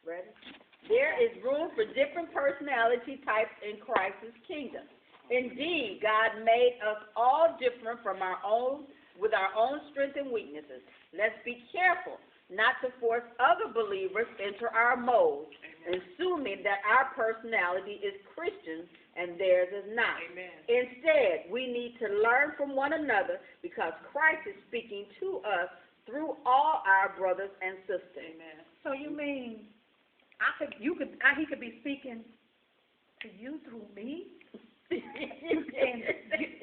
Ready? There is room for different personality types in Christ's kingdom. Indeed, God made us all different from our own, with our own strengths and weaknesses. Let's be careful not to force other believers into our molds, assuming that our personality is Christian and theirs is not. Amen. Instead, we need to learn from one another because Christ is speaking to us through all our brothers and sisters. Amen. So you mean he could be speaking to you through me,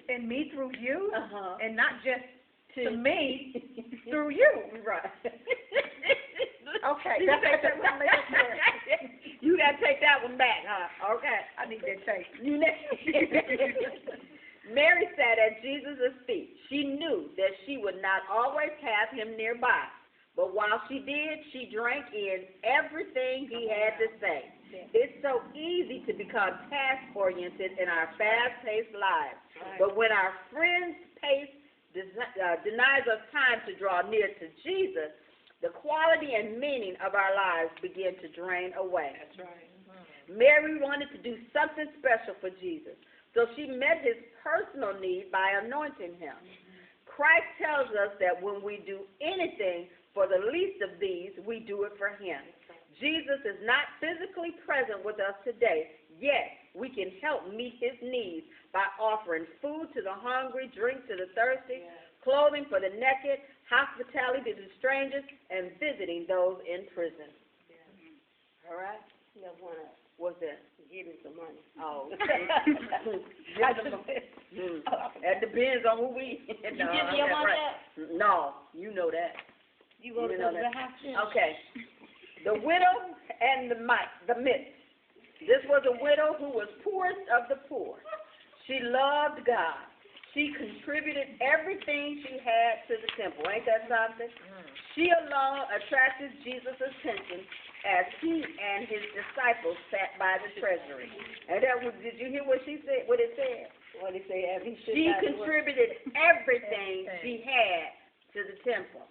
and me through you, and not just to me through you. Right. Okay. You got to take that one back, huh? Okay. I need that tape. Mary sat at Jesus' feet. She knew that she would not always have him nearby. But while she did, she drank in everything he had to say. It's so easy to become task-oriented in our fast-paced lives. But when our friend's pace denies us time to draw near to Jesus, the quality and meaning of our lives begin to drain away. That's right. Mary wanted to do something special for Jesus, so she met his personal need by anointing him. Christ tells us that when we do anything for the least of these, we do it for him. Jesus is not physically present with us today, yet we can help meet his needs by offering food to the hungry, drink to the thirsty, clothing for the naked, hospitality to strangers, and visiting those in prison. All right? What's that? Give me some money. Oh. That depends on who we. You give me your money up? No, you know that. You go to the hospital? Okay. The widow and the myth. This was a widow who was poorest of the poor. She loved God. She contributed everything she had to the temple. Ain't that something? She alone attracted Jesus' attention as he and his disciples sat by the treasury. And that was, did you hear what she said? What it said? What did he say? She contributed everything she had to the temple.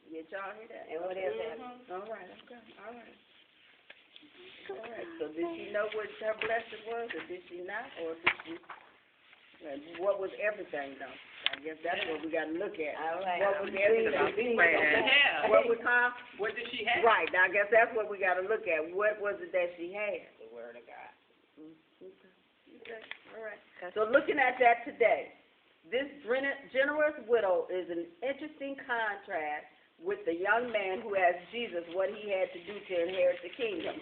Did y'all hear that? And what else happened? All right, okay. All right. All right. So did she know what her blessing was, or did she not, or did she? What was everything though? I guess that's what we got to look at. All right. What was everything? What was her? What did she have? Right. Now I guess that's what we got to look at. What was it that she had? The word of God. Okay. All right. So looking at that today, this generous widow is an interesting contrast with the young man who asked Jesus what he had to do to inherit the kingdom.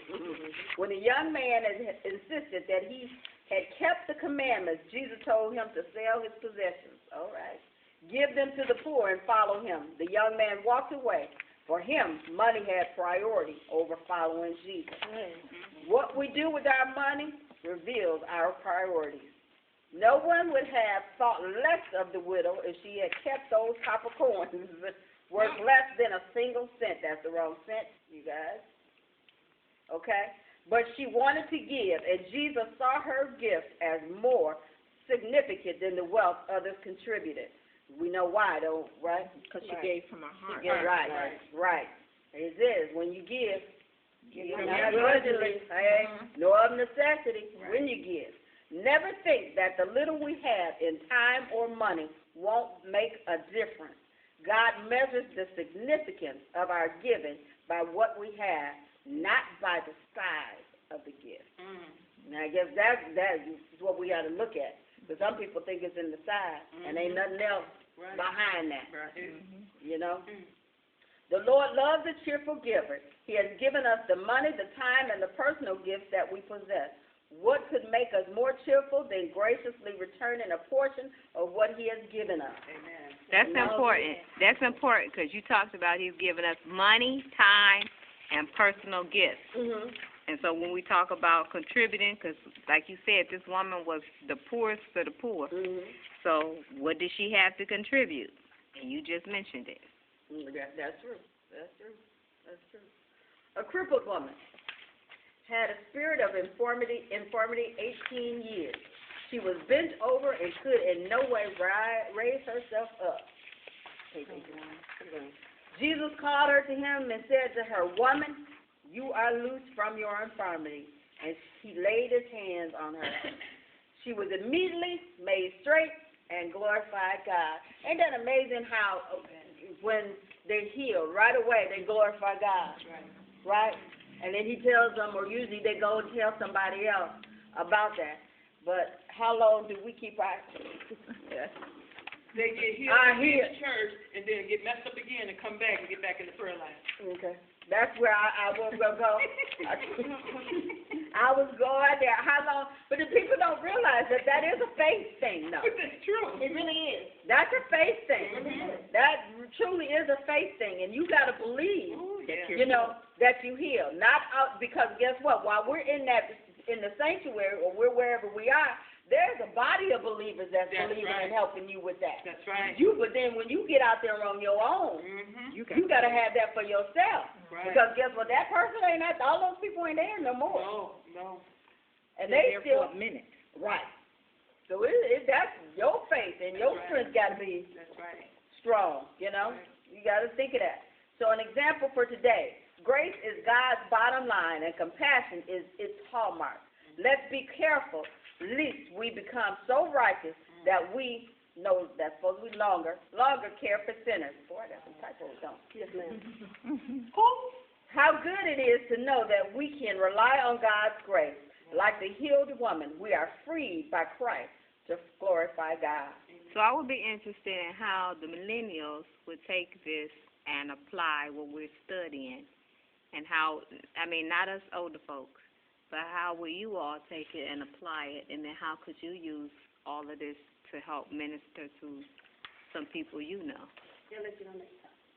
When the young man insisted that he had kept the commandments, Jesus told him to sell his possessions. All right. Give them to the poor and follow him. The young man walked away. For him, money had priority over following Jesus. What we do with our money reveals our priorities. No one would have thought less of the widow if she had kept those copper coins worth less than a single cent. That's the wrong cent, you guys. Okay? But she wanted to give, and Jesus saw her gift as more significant than the wealth others contributed. We know why, though, right? Because she gave from her heart. Right. It is. When you give not grudgingly, nor of necessity, when you give. Never think that the little we have in time or money won't make a difference. God measures the significance of our giving by what we have, not by the size of the gift. Now, I guess that is what we got to look at. Because some people think it's in the size, and ain't nothing else behind that. You know? The Lord loves a cheerful giver. He has given us the money, the time, and the personal gifts that we possess. What could make us more cheerful than graciously returning a portion of what he has given us? Amen. That's important. That's important because you talked about he's given us money, time, and personal gifts. And so when we talk about contributing, because like you said, this woman was the poorest of the poor. So what did she have to contribute? And you just mentioned it. That's true. That's true. That's true. A crippled woman had a spirit of infirmity 18 years. She was bent over and could in no way raise herself up. Jesus called her to him and said to her, "Woman, you are loosed from your infirmity." And he laid his hands on her. She was immediately made straight and glorified God. Ain't that amazing how when they're healed, right away they glorify God, right? And then he tells them, or usually they go and tell somebody else about that. But how long do we keep our... They get healed in the church and then get messed up again and come back and get back in the prayer line. Okay. That's where I was going to go. I was going there. How long? But the people don't realize that that is a faith thing, though. But that's true. It really is. That's a faith thing. That truly is a faith thing. And you got to believe, you know, that you heal. Not out, because guess what? While we're in the sanctuary or we're wherever we are, there's a body of believers that's believing and helping you with that. That's right. But then when you get out there on your own, you got to have that for yourself. Right. Because guess what? That person ain't at, all those people ain't there no more. No. And they there still for a minute. right. So that's your faith and your strength got to be strong. You know, you got to think of that. So an example for today: grace is God's bottom line, and compassion is its hallmark. Let's be careful, lest we become so righteous that we know that's supposed to be longer care for sinners. Boy, that's some typos, don't it? Yes, ma'am. How good it is to know that we can rely on God's grace. Like the healed woman, we are freed by Christ to glorify God. So I would be interested in how the millennials would take this and apply what we're studying, and how, I mean, not us older folks, but how will you all take it and apply it, and then how could you use all of this to help minister to some people you know?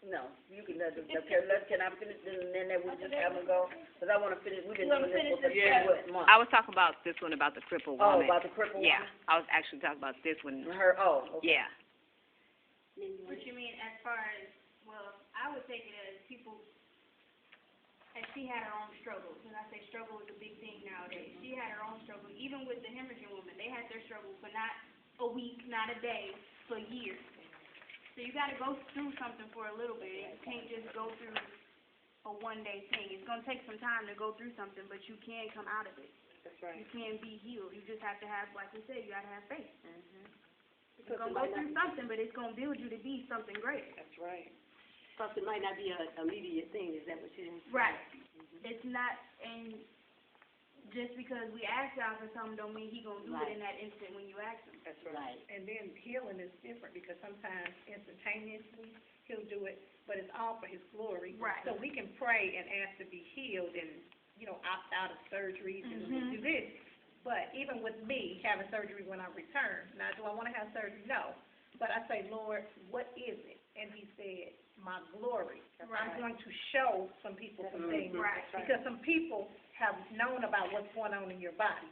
No, you can let them. Can I finish this and then we just have them go? Because I want to finish. We've been doing this for 3 months. I was talking about this one about the crippled woman. Oh, about the crippled woman? Yeah, I was actually talking about this one. Okay. Yeah. What you mean as far as, well, I would take it as people, as she had her own struggles. When I say struggle is a big thing nowadays. She had her own struggle. Even with the hemorrhaging woman, they had their struggle for not a week, not a day, for years. So you got to go through something for a little bit. You can't just go through a one-day thing. It's going to take some time to go through something, but you can come out of it. That's right. You can be healed. You just have to have, like we said, you got to have faith. You're going to go through something, but it's going to build you to be something great. That's right. Plus, it might not be an immediate thing. Is that what you're saying? Right. It's not, and just because we ask God for something don't mean He going to do it in that instant when you ask Him. That's right. And then healing is different because sometimes instantaneously He'll do it, but it's all for His glory. Right. So we can pray and ask to be healed and, opt out of surgeries and do this. But even with me having surgery when I return, now do I want to have surgery? No. But I say, Lord, what is it? And He said, my glory. I'm going to show some people some things. Right. Because some people have known about what's going on in your body.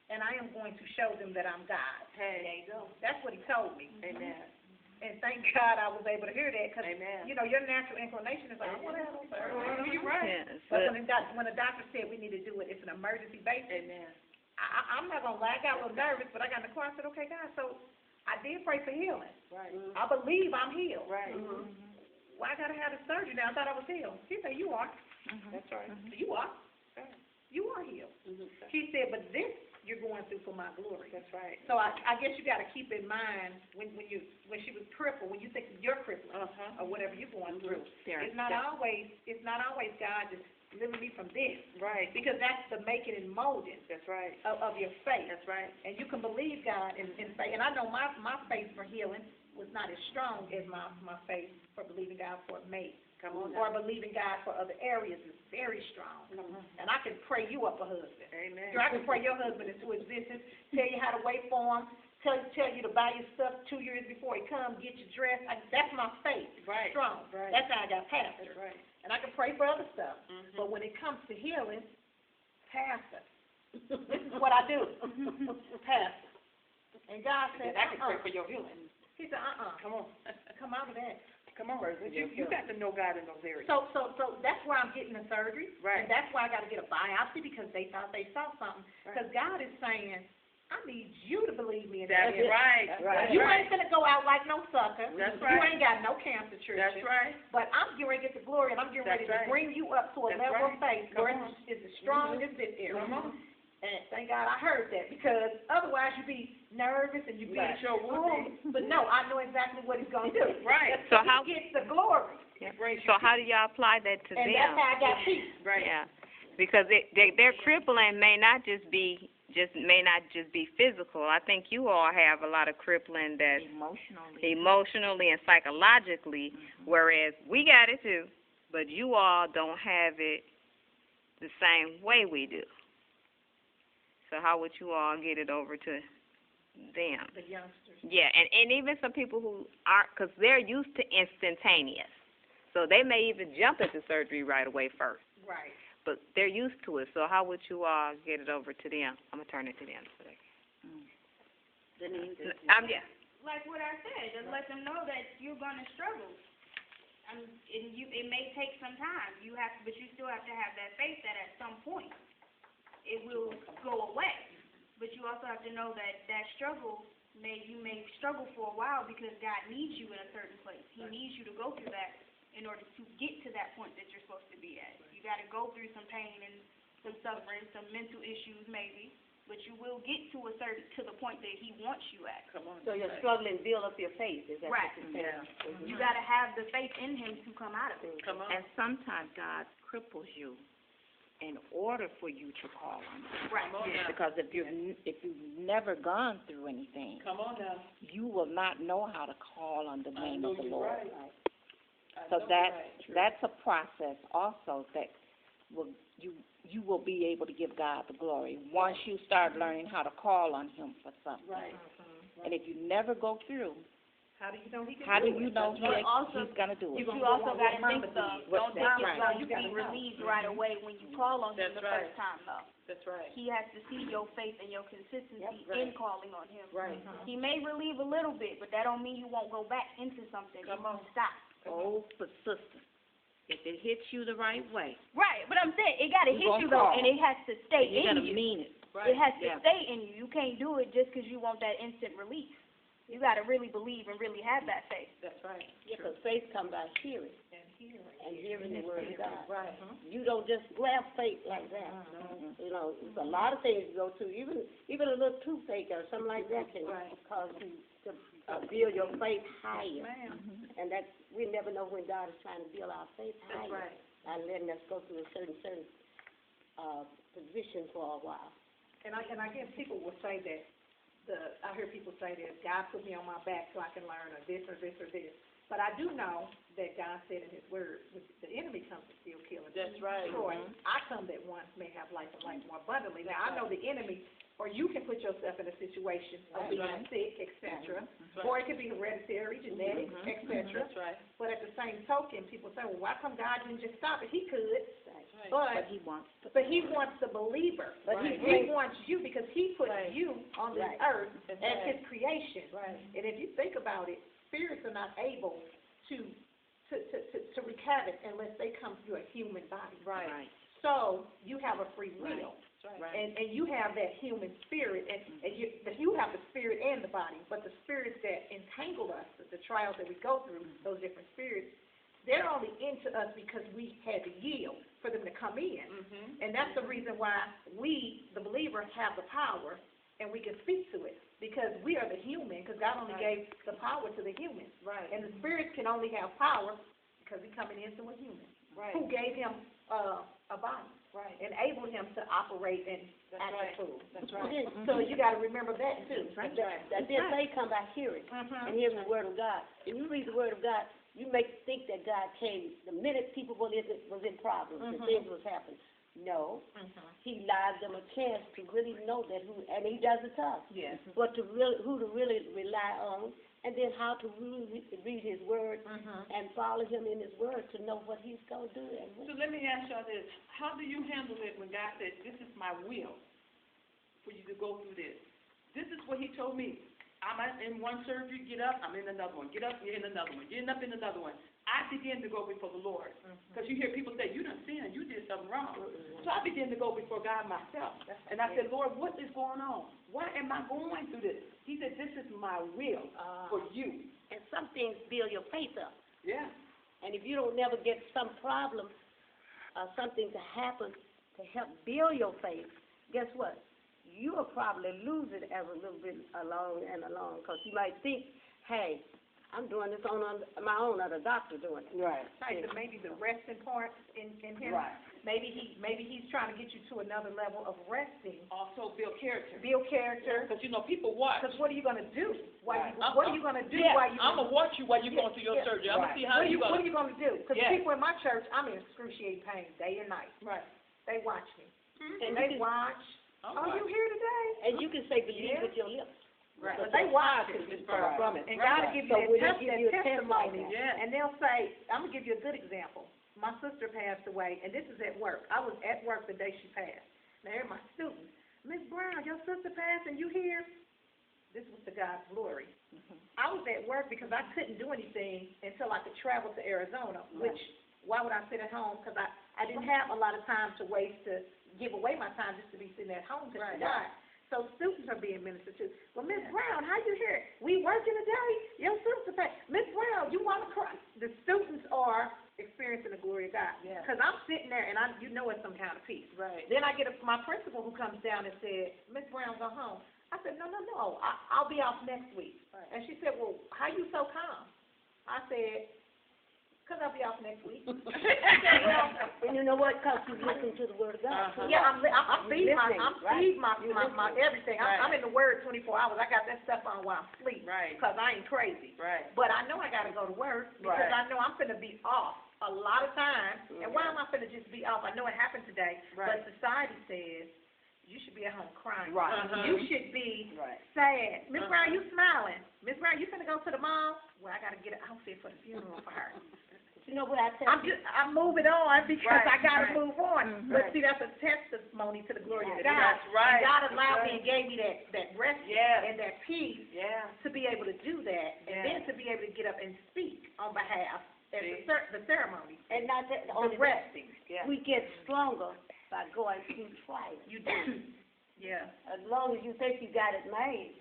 And I am going to show them that I'm God. Hey, there you go. That's what He told me. Amen. And thank God I was able to hear that because, Amen. your natural inclination is like, I want to have no surgery. You're right. Yeah, But when the doctor said we need to do it, it's an emergency basis. Amen. I'm not going to lie. I got a little nervous, but I got in the car and said, okay, God, so I did pray for healing. Right. I believe I'm healed. Right. Well, I got to have the surgery now. I thought I was healed. She said, you are. That's right. You are. You are healed. She said, but this you're going through for my glory. That's right. So I guess you got to keep in mind when she was crippled, when you think you're crippled or whatever you're going through. It's not always God just deliver me from this. Right. Because that's the making and molding. That's right. Of your faith. That's right. And you can believe God and faith. And I know my faith for healing was not as strong as my faith for believing God for a mate. Come on. Or believing God for other areas is very strong. And I can pray you up a husband. Amen. Sure, I can pray your husband into existence, tell you how to wait for him, tell you to buy your stuff 2 years before he comes, get you dressed. That's my faith. Right. Strong. Right. That's how I got pastor. That's right. And I can pray for other stuff. But when it comes to healing, pastor. This is what I do. Pastor. And God said, I can pray for your healing. He said, Come on. come out of that. Come on, Rosie. You got to know God in those areas. So that's why I'm getting the surgery. Right. And that's why I got to get a biopsy because they thought they saw something. Because God is saying, I need you to believe me in That's that. right. That's right. You ain't gonna go out like no sucker. That's You right. ain't got no cancer, Tricia. That's right. But I'm getting ready to get the glory, and I'm getting ready That's right. to bring you up to a That's level right. of faith Come where on. it's as strong as this area. Come on. And thank God I heard that, because otherwise you'd be nervous and you'd be Right. sure. But no, I know exactly what he's gonna do. Right. So how- He gets the glory, So how do y'all apply that to and them? that's how I got peace. Right. Yeah, because their crippling may not just be physical. I think you all have a lot of crippling that's emotionally and psychologically, whereas we got it too, but you all don't have it the same way we do. So how would you all get it over to them? The youngsters. Yeah, and even some people who aren't, because they're used to instantaneous, so they may even jump into surgery right away first. Right. But they're used to it, so how would you all get it over to them? I'm gonna turn it to them today. Yeah. Like what I said, just let them know that you're gonna struggle. And it may take some time. But you still have to have that faith that at some point it will go away. But you also have to know that struggle you may struggle for a while because God needs you in a certain place. He needs you to go through that in order to get to that point that you're supposed to be at. You got to go through some pain and some suffering, some mental issues maybe, but you will get to the point that He wants you at. Come on. So you're struggling to build up your faith, is that Right. what you're saying? Yeah. You got to have the faith in Him to come out of it. Come on. And sometimes God cripples you in order for you to call on Him. Right. Come on now. Because if you've never gone through anything, Come on now. you will not know how to call on the I name know of the you're Lord. right. I So know that you're right. that's a process also that will you will be able to give God the glory once you start learning how to call on Him for something. Right. And if you never go through, How do you know he can how do do you it? know But also, He's gonna do it? you also got to think don't think it's Right. going to be relieved right away when you call on Him That's the right. first time, though. That's right. He has to see your faith and your consistency in calling on Him. Right. He may relieve a little bit, but that don't mean you won't go back into something. Come if on. you stop. Oh, persistent. If it hits you the right way, Right, but I'm saying it got to You hit gonna you though, call. and it has to stay you in gotta you. mean it. It has to Yeah. stay in you. You can't do it just because you want that instant relief. You got to really believe and really have that faith. That's right. Yeah, 'cause faith comes by hearing, And and hearing the word of God. Right. You don't just grab faith like that. You know, there's a lot of things you go through, even a little toothache or something like that can cause you to build your faith higher. And that, we never know when God is trying to build our faith higher. That's right. And letting us go through a certain position for a while. And I guess people will say that, I hear people say that God put me on my back so I can learn or this or this or this. But I do know that God said in His Word, the enemy comes to steal, kill, and That's right. destroy. I come that one may have life and life more abundantly. Now, I know the enemy, or you can put yourself in a situation of being sick, etc. Or it could be hereditary, genetic, etc. That's right. But at the same token, people say, well, why come God didn't just stop it? He could, But but He wants to. He wants the believer. But He wants you because He put you on this earth as His creation. And if you think about it, spirits are not able to wreak havoc unless they come through a human body. Right. So you have a free will. Right. And you have that human spirit, and you have the spirit and the body, but the spirits that entangle us, the trials that we go through, those different spirits, they're only into us because we had to yield for them to come in. And that's the reason why we, the believer, have the power and we can speak to it, because we are the human, because God only gave the power to the human. Right. And the spirits can only have power because He's coming into a human. Right. Who gave him a body. Right. Enabled him to operate and act right. a fool. That's right. So you got to remember that too. That's right. That then faith come by hearing, and hearing the word of God. If you read the word of God, you may think that God came the minute people was in problems, and things was happening. No, He allowed them a chance to really know that and He does it to us. Yes. But who to really rely on, and then how to really read His word and follow Him in His word to know what He's going to do. And So let me ask y'all this. How do you handle it when God said, this is my will for you to go through this? This is what He told me. I'm in one surgery, get up, I'm in another one. Get up, you're in another one. Getting up in another one. I begin to go before the Lord. Because you hear people say, you done sinned. man, you did something wrong. So I began to go before God myself. And I said, Lord, what is going on? Why am I going through this? He said, this is my will for you. And some things build your faith up. Yeah. And if you don't never get some problem or something to happen to help build your faith, guess what? You will probably lose it as a little bit along and along, because you might think, hey, I'm doing this on my own, or the doctor doing it. Right. Right, so maybe the resting part in him. Right. Maybe he's trying to get you to another level of resting. Also build character. Build character. Because, you know, people watch. Because what are you gonna do? Right. What are you gonna do Yeah, while you? I'm going to watch you while you're going through your surgery. I'm going to see how you're What going are you gonna do? Because Yeah. people in my church, I'm in excruciating pain day and night. Right. They watch me. And They you can, watch. Oh, You here today? and you can say believe with your lips. Right. But they watch it. From it. And God will give you So that, when he give you a testimony, testimony, Yeah. and they'll say, I'm gonna give you a good example. My sister passed away, and this is at work. I was at work the day she passed. Now, they're my students. Miss Brown, your sister passed, and you here? This was to God's glory. I was at work because I couldn't do anything until I could travel to Arizona, which, why would I sit at home? Because I didn't have a lot of time to waste to give away my time just to be sitting at home because she died. So students are being ministered to. Well, Miss Brown, how you here? We working today? Your sister passed. Miss Brown, you want to cry? The students are experiencing the glory of God. Yeah. Because I'm sitting there and you know it's some kind of peace. Right. Then I get my principal who comes down and said, Miss Brown, go home. I said, no, I'll be off next week. Right. And she said, well, how you so calm? I said, because I'll be off next week. and you know what? Because you listen to the word of God. Yeah, I'm feeding my everything. Right. I'm in the Word 24 hours. I got that stuff on while I'm asleep. Right. Because I ain't crazy. Right. But I know I got to go to work because I know I'm finna be off a lot of times. And why am I finna just be off? I know it happened today, Right. but society says you should be at home crying. Right. You should be Right. sad. Miss Brown, you smiling. Miss Brown, you finna go to the mall? Well, I got to get an outfit for the funeral for her. You know what I tell you? I'm moving on because Right, I gotta right. move on. But see, that's a testimony to the glory of God. That's right. And God That's allowed right. me and gave me that rest Yes. and that peace Yeah. to be able to do that, and Yes. then to be able to get up and speak on behalf of See? the ceremony, And not that, the only that, resting. Yeah. we get stronger by going through trials. You do. Yeah. As long as you think you got it made,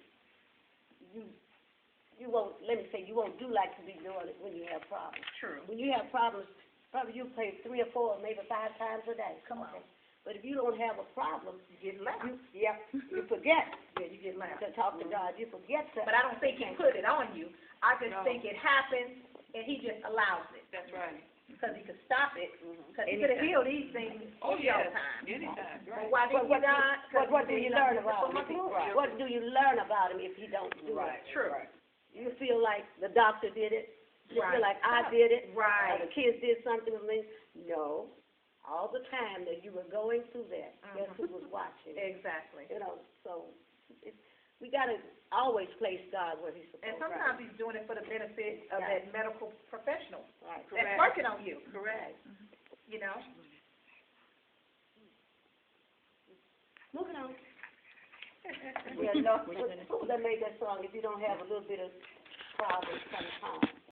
you won't, let me say, you won't do like you be doing it when you have problems. True. When you have problems, probably you pray 3 or 4, maybe 5 times a day. Come on. But if you don't have a problem, You get loud. you forget Yeah, you get loud. to talk to God. You forget to. But I don't think He put it on you. I just No. think it happens, and He just allows it. That's right. Because He could stop it. Because He could have healed these things Oh, any other yes. time. Anytime. But Right. why didn't you not? What do you learn about him? Right. What do you learn about him if he don't do Right. it? True. You feel like the doctor did it. You Right. feel like I did it. Right. Or the kids did something with me. No. All the time that you were going through that, guess who was watching? Exactly. You know, so we got to always place God where He's supposed And to. sometimes He's doing it for the benefit of Right. that medical professional Right. that's working on you, Correct. you know? Moving on. Yeah, no, who that made that song? If you don't have a little bit of problems sometimes.